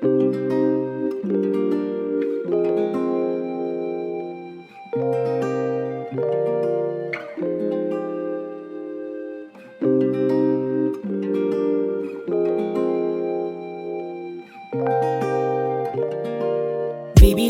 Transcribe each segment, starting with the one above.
Baby,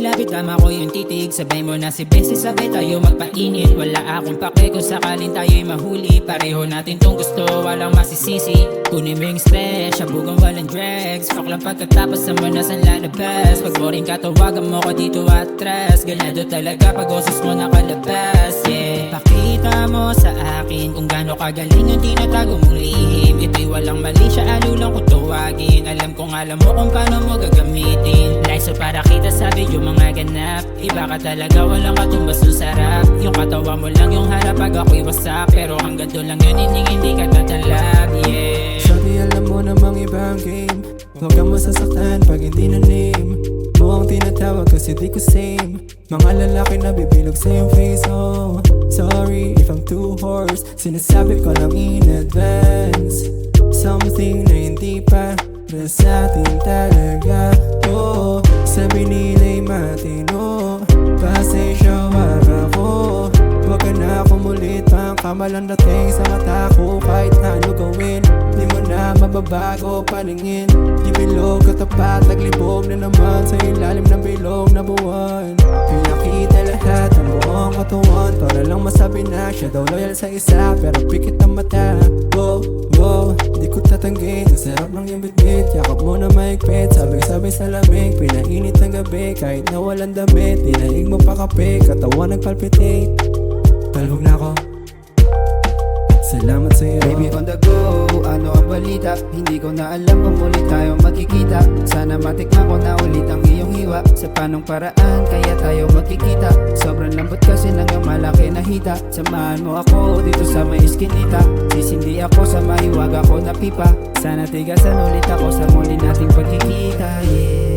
lapit tama ko yung titig. Sabay mo na si Bessie, sabay tayo magpainit. Wala akong pake kung sakalin tayo'y mahuli. Pareho natin tong gusto, walang masisisi. Kunin mo yung stress, shabugang walang drugs. Fuck lang pagkatapos naman nasan lalabas. Pag boring ka, tawagan mo ko dito atras. Ganado talaga pag osos mo nakalabas, yeah. Pakita mo sa akin kung gaano kagaling yung tinatago mong lihim. Ito'y walang mali, siya alo lang kung tawagin. Alam kong alam mo kung paano mo gagamitin. Liso para kita sabi yung mga ganap. Iba ka talaga, walang katumbas ng sarap. Yung katawa mo lang yung harap pag ako'y wasak. Pero hanggang doon lang yun, hindi ka tatalab, yeah. Shawty, alam mo namang iba ang game. Huwag kang masasaktan pag hindi na name mo ang tinatawag kasi di ko same. Mga lalaki na bibilog sa iyong face, oh. Sorry if I'm too hoarse, sinasabi ko lang in advance. Something na hindi pa na sa atin talaga, oh. Sabi nila'y matino, pasensya wag ako. Huwag ka na kumulit, pang kamalang dating sa mata ko. Kahit na ano gawin, di mo na mababago paningin. Di bilog katapat, naglibog na naman sa ilalim ng bilog na buwan. Pinakita lahat ng buong katawan para lang masabi na siya daw loyal sa isa. Pero pikit ang mata, wow, wow. Di ko tatanggihin, ang sarap ng iyong bitbit. Yakap mo na maigpit, sabay-sabay sa lamig. Pinainit ng gabi, kahit na walang damit. Tinaig mo pa kape, katawan nagpalpitate. Talbog na ako, salamat sa'yo. Baby on the go, ano ang balita? Hindi ko na alam kung muli tayo magkikita. Sana matikman ko na ulit ang iyong hiwa. Sa panong paraan, kaya tayo magkikita. Sobrang lambot kasi ng iyong malaki na hita. Samahan mo ako dito sa may iskinita. Sisindi ako sa mahiwag ako na pipa. Sana tigasan ulit ako sa muli nating pagkikita, yeah.